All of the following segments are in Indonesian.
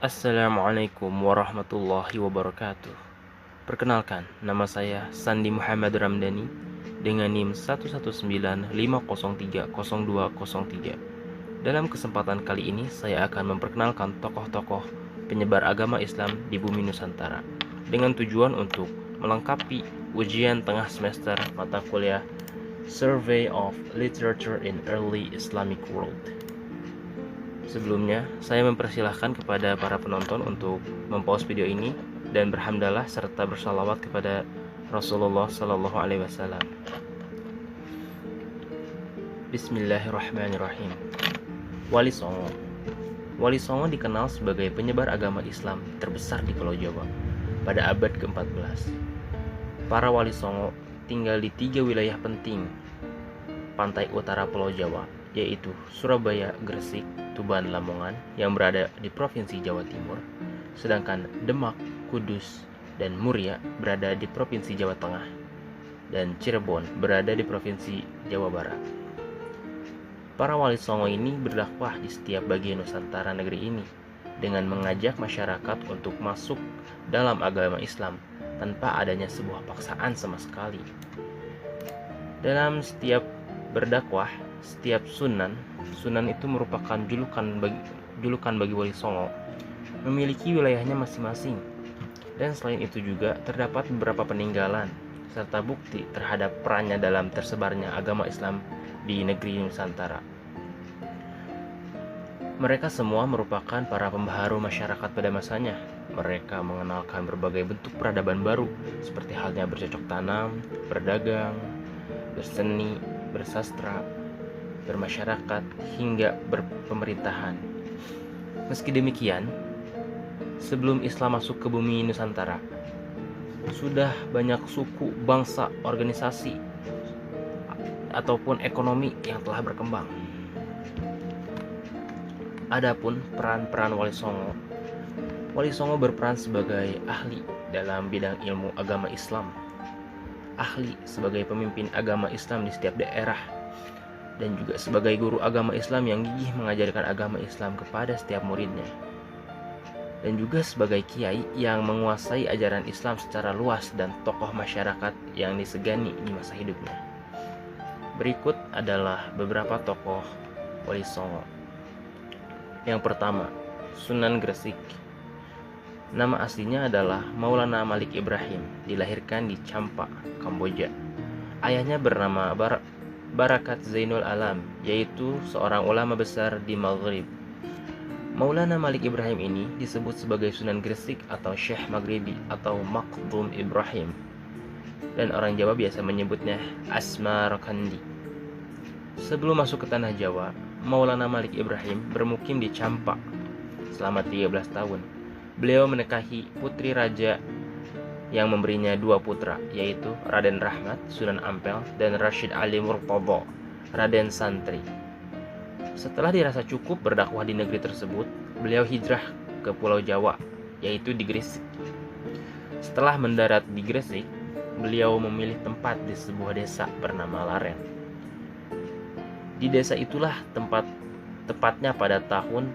Assalamualaikum warahmatullahi wabarakatuh. Perkenalkan, nama saya Sandi Muhammad Ramdhani dengan NIM 11950300203. Dalam kesempatan kali ini, saya akan memperkenalkan tokoh-tokoh penyebar agama Islam di bumi Nusantara dengan tujuan untuk melengkapi ujian tengah semester mata kuliah Survey of Literature in Early Islamic World. Sebelumnya, saya mempersilahkan kepada para penonton untuk mempause video ini dan berhamdalah serta bersalawat kepada Rasulullah Sallallahu Alaihi Wasallam. Bismillahirrahmanirrahim. Wali Songo. Wali Songo dikenal sebagai penyebar agama Islam terbesar di Pulau Jawa pada abad ke-14. Para wali Songo tinggal di 3 wilayah penting pantai utara Pulau Jawa, yaitu Surabaya, Gresik, Tuban, Lamongan yang berada di Provinsi Jawa Timur, sedangkan Demak, Kudus, dan Muria berada di Provinsi Jawa Tengah, dan Cirebon berada di Provinsi Jawa Barat. Para wali Songo ini berdakwah di setiap bagian Nusantara negeri ini dengan mengajak masyarakat untuk masuk dalam agama Islam tanpa adanya sebuah paksaan sama sekali. Dalam setiap berdakwah, setiap sunan itu merupakan julukan bagi wali Songo, memiliki wilayahnya masing-masing. Dan selain itu juga terdapat beberapa peninggalan serta bukti terhadap perannya dalam tersebarnya agama Islam di negeri Nusantara. Mereka semua merupakan para pembaharu masyarakat pada masanya. Mereka mengenalkan berbagai bentuk peradaban baru seperti halnya bercocok tanam, berdagang, berseni, bersastra, bermasyarakat, hingga berpemerintahan. Meski demikian, sebelum Islam masuk ke bumi Nusantara, sudah banyak suku, bangsa, organisasi, ataupun ekonomi yang telah berkembang. Adapun peran-peran Wali Songo berperan sebagai ahli dalam bidang ilmu agama Islam, ahli sebagai pemimpin agama Islam di setiap daerah, dan juga sebagai guru agama Islam yang gigih mengajarkan agama Islam kepada setiap muridnya, dan juga sebagai kiai yang menguasai ajaran Islam secara luas dan tokoh masyarakat yang disegani di masa hidupnya. Berikut adalah beberapa tokoh Wali Songo. Yang pertama, Sunan Gresik. Nama aslinya adalah Maulana Malik Ibrahim, dilahirkan di Champa, Kamboja. Ayahnya bernama Barakat Zainul Alam, yaitu seorang ulama besar di Maghrib. Maulana Malik Ibrahim ini disebut sebagai Sunan Gresik atau Syekh Maghribi atau Makhdum Ibrahim, dan orang Jawa biasa menyebutnya Asmarakandi. Sebelum masuk ke tanah Jawa, Maulana Malik Ibrahim bermukim di Champa selama 13 tahun. Beliau menikahi putri raja yang memberinya 2 putra, yaitu Raden Rahmat, Sunan Ampel, dan Rashid Ali Murtadha, Raden Santri. Setelah dirasa cukup berdakwah di negeri tersebut, beliau hijrah ke Pulau Jawa, yaitu di Gresik. Setelah mendarat di Gresik, beliau memilih tempat di sebuah desa bernama Laren. Di desa itulah tepatnya pada tahun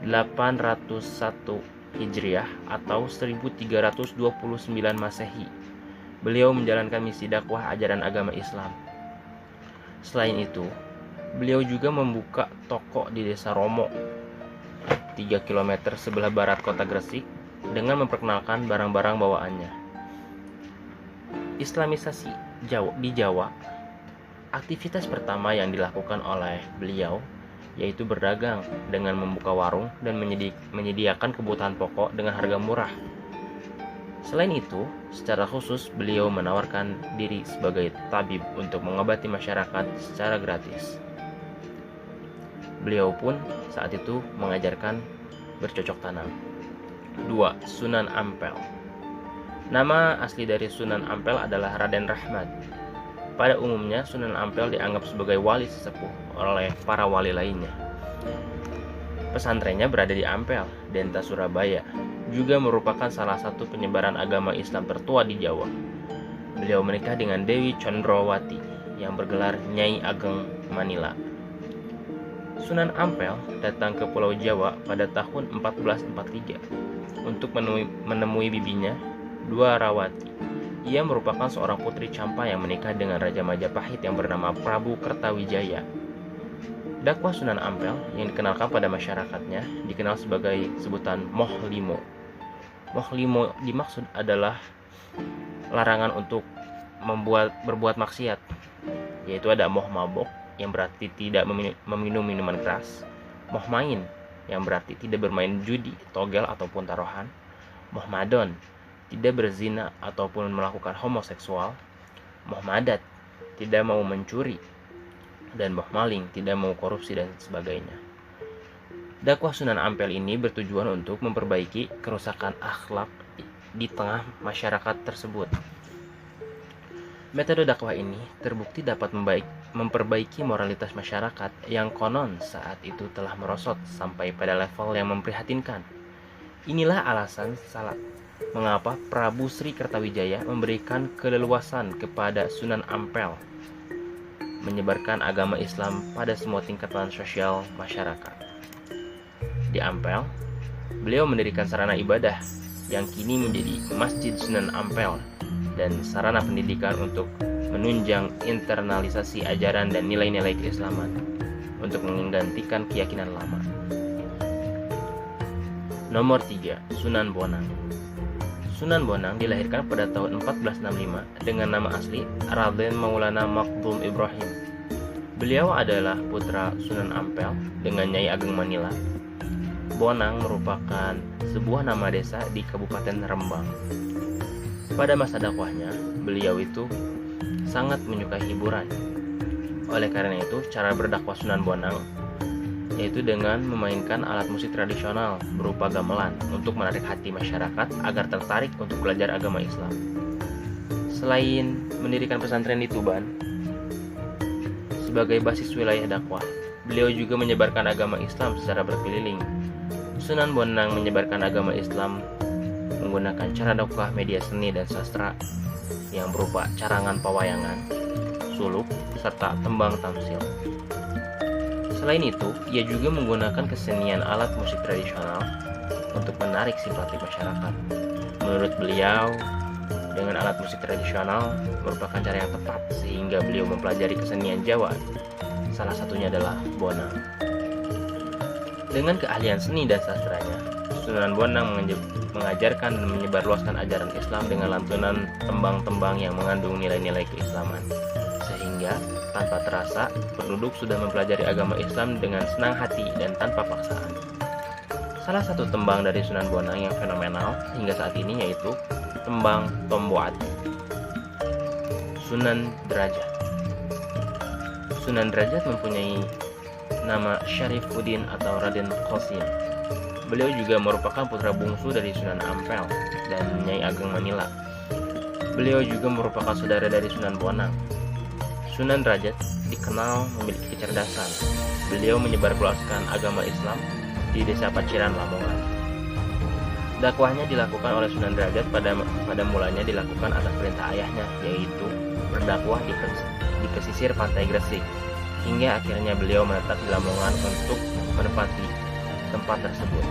801 Hijriah atau 1329 Masehi, beliau menjalankan misi dakwah ajaran agama Islam. Selain itu, beliau juga membuka toko di desa Romo, 3 km sebelah barat kota Gresik, dengan memperkenalkan barang-barang bawaannya. Islamisasi di Jawa. Aktivitas pertama yang dilakukan oleh beliau yaitu berdagang dengan membuka warung dan menyediakan kebutuhan pokok dengan harga murah. Selain itu, secara khusus beliau menawarkan diri sebagai tabib untuk mengobati masyarakat secara gratis. Beliau pun saat itu mengajarkan bercocok tanam. 2. Sunan Ampel. Nama asli dari Sunan Ampel adalah Raden Rahmat. Pada umumnya, Sunan Ampel dianggap sebagai wali sesepuh oleh para wali lainnya. Pesantrennya berada di Ampel, Denta Surabaya, juga merupakan salah satu penyebaran agama Islam tertua di Jawa. Beliau menikah dengan Dewi Condrowati yang bergelar Nyai Ageng Manila. Sunan Ampel datang ke Pulau Jawa pada tahun 1443 untuk menemui bibinya, Dwarawati. Ia merupakan seorang putri Campa yang menikah dengan Raja Majapahit yang bernama Prabu Kertawijaya. Dakwah Sunan Ampel yang dikenalkan pada masyarakatnya dikenal sebagai sebutan Moh Limo. Moh Limo dimaksud adalah larangan untuk berbuat maksiat, yaitu ada moh mabok yang berarti tidak meminum minuman keras, moh main yang berarti tidak bermain judi, togel ataupun taruhan, moh madon tidak berzina ataupun melakukan homoseksual, moh madat tidak mau mencuri, dan moh maling tidak mau korupsi dan sebagainya. Dakwah Sunan Ampel ini bertujuan untuk memperbaiki kerusakan akhlak di tengah masyarakat tersebut. Metode dakwah ini terbukti dapat memperbaiki moralitas masyarakat yang konon saat itu telah merosot sampai pada level yang memprihatinkan. Inilah alasan mengapa Prabu Sri Kertawijaya memberikan keleluasan kepada Sunan Ampel menyebarkan agama Islam pada semua tingkatan sosial masyarakat. Di Ampel, beliau mendirikan sarana ibadah yang kini menjadi Masjid Sunan Ampel dan sarana pendidikan untuk menunjang internalisasi ajaran dan nilai-nilai keislaman untuk menggantikan keyakinan lama. Nomor 3, Sunan Bonang. Sunan Bonang dilahirkan pada tahun 1465 dengan nama asli Raden Maulana Makdum Ibrahim. Beliau adalah putra Sunan Ampel dengan Nyai Ageng Manila. Bonang merupakan sebuah nama desa di Kabupaten Rembang. Pada masa dakwahnya, beliau itu sangat menyukai hiburan. Oleh karena itu, cara berdakwah Sunan Bonang yaitu dengan memainkan alat musik tradisional berupa gamelan untuk menarik hati masyarakat agar tertarik untuk belajar agama Islam. Selain mendirikan pesantren di Tuban sebagai basis wilayah dakwah, beliau juga menyebarkan agama Islam secara berkeliling. Sunan Bonang menyebarkan agama Islam menggunakan cara dakwah media seni dan sastra yang berupa carangan pawayangan, suluk, serta tembang tamsil. Selain itu, ia juga menggunakan kesenian alat musik tradisional untuk menarik simpati masyarakat. Menurut beliau, dengan alat musik tradisional merupakan cara yang tepat sehingga beliau mempelajari kesenian Jawa. Salah satunya adalah bonang. Dengan keahlian seni dan sastranya, Sunan Bonang mengajarkan dan menyebarluaskan ajaran Islam dengan lantunan tembang-tembang yang mengandung nilai-nilai keislaman. Sehingga tanpa terasa, penduduk sudah mempelajari agama Islam dengan senang hati dan tanpa paksaan. Salah satu tembang dari Sunan Bonang yang fenomenal hingga saat ini yaitu tembang Tomboati. Sunan Derajat. Sunan Derajat mempunyai nama Syarifuddin atau Raden Qasim. Beliau juga merupakan putra bungsu dari Sunan Ampel dan Nyai Ageng Manila. Beliau juga merupakan saudara dari Sunan Bonang. Sunan Derajat dikenal memiliki kecerdasan. Beliau menyebarluaskan agama Islam di desa Paciran, Lamongan. Dakwahnya dilakukan oleh Sunan Derajat pada mulanya dilakukan atas perintah ayahnya, yaitu berdakwah di pesisir pantai Gresik, hingga akhirnya beliau menetap di Lamongan untuk menempati tempat tersebut.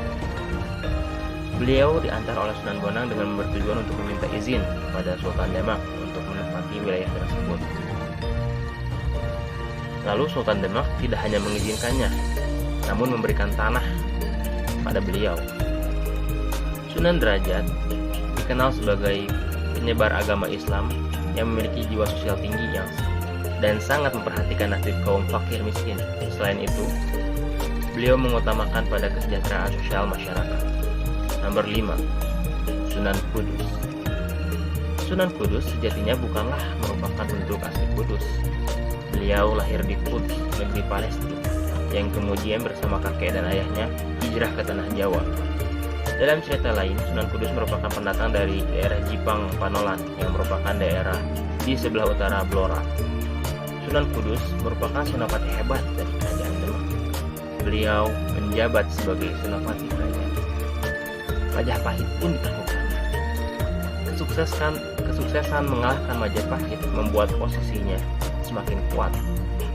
Beliau diantar oleh Sunan Bonang dengan bertujuan untuk meminta izin kepada Sultan Demak untuk menempati wilayah tersebut. Lalu Sultan Demak tidak hanya mengizinkannya, namun memberikan tanah pada beliau. Sunan Derajat dikenal sebagai penyebar agama Islam yang memiliki jiwa sosial tinggi dan sangat memperhatikan nasib kaum fakir miskin. Selain itu, beliau mengutamakan pada kesejahteraan sosial masyarakat. Nomor 5, Sunan Kudus. Sunan Kudus sejatinya bukanlah merupakan penduduk asli Kudus. Beliau lahir di Quds, negeri Palestina, yang kemudian bersama kakek dan ayahnya hijrah ke tanah Jawa. Dalam cerita lain, Sunan Kudus merupakan pendatang dari daerah Jipang Panolan yang merupakan daerah di sebelah utara Blora. Sunan Kudus merupakan senopati hebat dari kerajaan Demak. Beliau menjabat sebagai senopati kerajaan. Majapahit pun ditaklukkannya. Kesuksesan mengalahkan Majapahit membuat posisinya semakin kuat.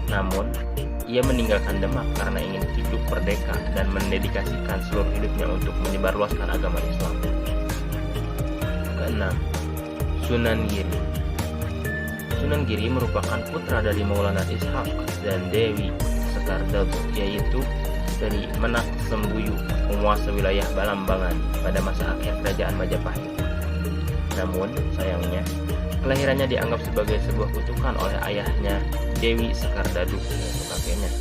Namun, ia meninggalkan Demak karena ingin hidup merdeka dan mendedikasikan seluruh hidupnya untuk menyebarluaskan agama Islam. Keenam, Sunan Giri. Sunan Giri merupakan putra dari Maulana Ishaq dan Dewi Sekardado, yaitu dari Menak Sembuyu, penguasa wilayah Balambangan pada masa akhir kerajaan Majapahit. Namun, sayangnya, kelahirannya dianggap sebagai sebuah kutukan oleh ayahnya Dewi Sekardado, yaitu kakeknya,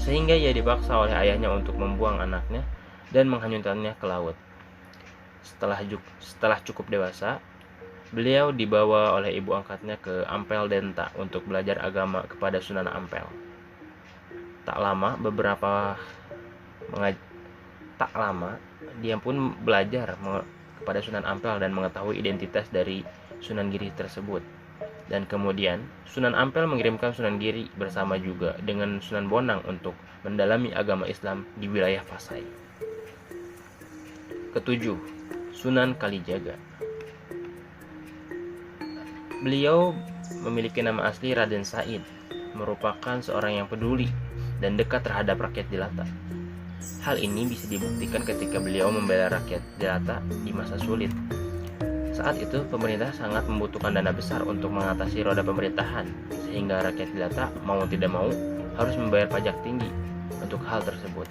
sehingga ia dipaksa oleh ayahnya untuk membuang anaknya dan menghanyutkannya ke laut. Setelah cukup dewasa, beliau dibawa oleh ibu angkatnya ke Ampel Denta untuk belajar agama kepada Sunan Ampel. Tak lama, dia pun belajar kepada Sunan Ampel dan mengetahui identitas dari Sunan Giri tersebut. Dan kemudian Sunan Ampel mengirimkan Sunan Giri bersama juga dengan Sunan Bonang untuk mendalami agama Islam di wilayah Pasai. Ketujuh, Sunan Kalijaga. Beliau memiliki nama asli Raden Said, merupakan seorang yang peduli dan dekat terhadap rakyat jelata. Hal ini bisa dibuktikan ketika beliau membela rakyat jelata di masa sulit. Saat itu, pemerintah sangat membutuhkan dana besar untuk mengatasi roda pemerintahan, sehingga rakyat jelata mau tidak mau harus membayar pajak tinggi untuk hal tersebut.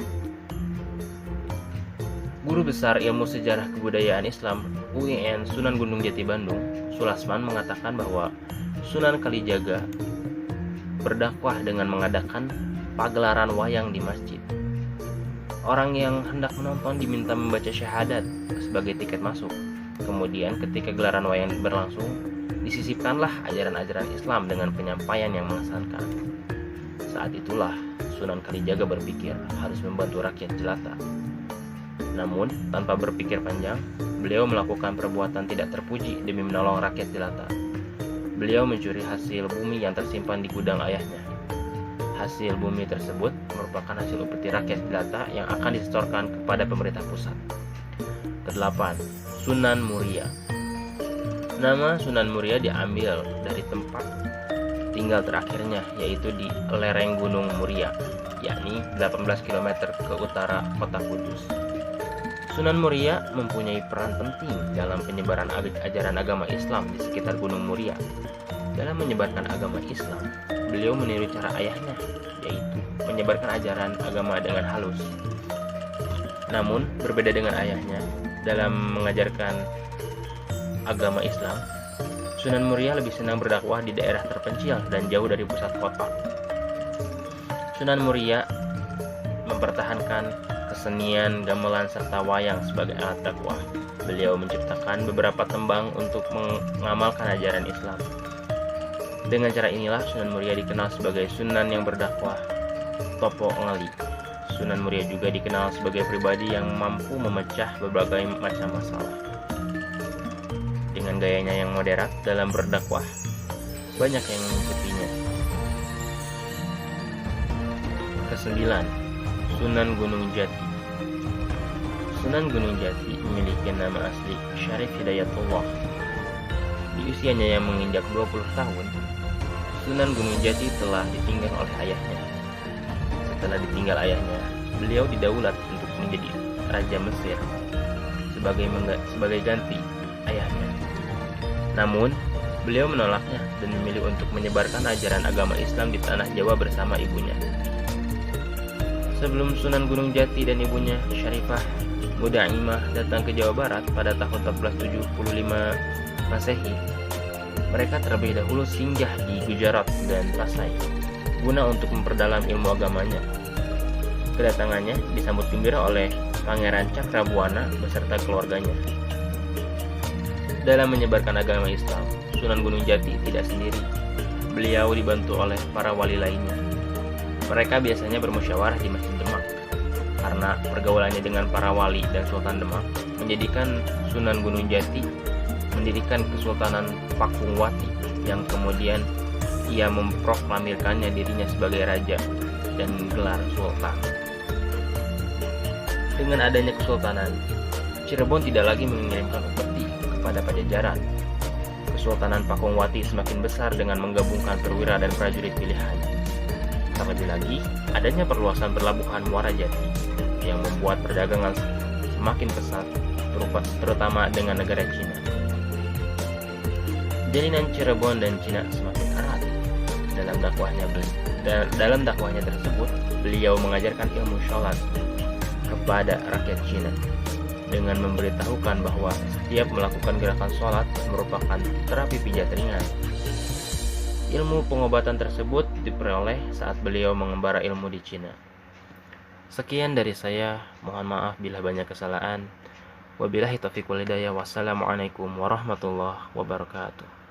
Guru besar ilmu sejarah kebudayaan Islam UIN Sunan Gunung Jati Bandung, Sulasman, mengatakan bahwa Sunan Kalijaga berdakwah dengan mengadakan pagelaran wayang di masjid. Orang yang hendak menonton diminta membaca syahadat sebagai tiket masuk. Kemudian ketika gelaran wayang berlangsung, disisipkanlah ajaran-ajaran Islam dengan penyampaian yang mengesankan. Saat itulah Sunan Kalijaga berpikir harus membantu rakyat jelata. Namun, tanpa berpikir panjang, beliau melakukan perbuatan tidak terpuji demi menolong rakyat jelata. Beliau mencuri hasil bumi yang tersimpan di gudang ayahnya. Hasil bumi tersebut merupakan hasil upeti rakyat jelata yang akan disetorkan kepada pemerintah pusat. Kedelapan, Sunan Muria. Nama Sunan Muria diambil dari tempat tinggal terakhirnya, yaitu di lereng Gunung Muria, yakni 18 km ke utara kota Kudus. Sunan Muria mempunyai peran penting dalam penyebaran ajaran agama Islam di sekitar Gunung Muria. Dalam menyebarkan agama Islam, beliau meniru cara ayahnya, yaitu menyebarkan ajaran agama dengan halus. Namun, berbeda dengan ayahnya, dalam mengajarkan agama Islam, Sunan Muria lebih senang berdakwah di daerah terpencil dan jauh dari pusat kota. Sunan Muria mempertahankan kesenian, gamelan, serta wayang sebagai alat dakwah. Beliau menciptakan beberapa tembang untuk mengamalkan ajaran Islam. Dengan cara inilah Sunan Muria dikenal sebagai Sunan yang berdakwah Topo Ngali. Sunan Muria juga dikenal sebagai pribadi yang mampu memecah berbagai macam masalah. Dengan gayanya yang moderat dalam berdakwah, banyak yang mengikutinya. Kesembilan, Sunan Gunung Jati. Sunan Gunung Jati memiliki nama asli Syarif Hidayatullah. Di usianya yang menginjak 20 tahun, Sunan Gunung Jati telah ditinggal oleh ayahnya. Setelah ditinggal ayahnya, beliau didaulat untuk menjadi Raja Mesir sebagai ganti ayahnya. Namun, beliau menolaknya dan memilih untuk menyebarkan ajaran agama Islam di tanah Jawa bersama ibunya. Sebelum Sunan Gunung Jati dan ibunya, Syarifah Mudaimah, datang ke Jawa Barat pada tahun 1475 Masehi, mereka terlebih dahulu singgah di Gujarat dan Pasai guna untuk memperdalam ilmu agamanya. Kedatangannya disambut gembira oleh Pangeran Cakrabuana beserta keluarganya. Dalam menyebarkan agama Islam, Sunan Gunung Jati tidak sendiri. Beliau dibantu oleh para wali lainnya. Mereka biasanya bermusyawarah di Masjid Demak, karena pergaulannya dengan para wali dan Sultan Demak menjadikan Sunan Gunung Jati mendirikan Kesultanan Pakungwati, yang kemudian ia memproklamirkannya dirinya sebagai raja dan gelar sultan. Dengan adanya kesultanan, Cirebon tidak lagi mengirimkan upeti kepada Pajajaran. Kesultanan Pakungwati semakin besar dengan menggabungkan perwira dan prajurit pilihan. terlebih lagi, adanya perluasan pelabuhan Muara Jati yang membuat perdagangan semakin pesat, terutama dengan negara Cina. Jalinan Cirebon dan Cina semakin erat. Dalam dakwahnya tersebut, beliau mengajarkan ilmu sholat kepada rakyat Cina dengan memberitahukan bahwa setiap melakukan gerakan sholat merupakan terapi pijat ringan. Ilmu pengobatan tersebut diperoleh saat beliau mengembara ilmu di Cina. Sekian dari saya, mohon maaf bila banyak kesalahan. Wabillahi taufiq wal hidayah. Wassalamualaikum warahmatullahi wabarakatuh.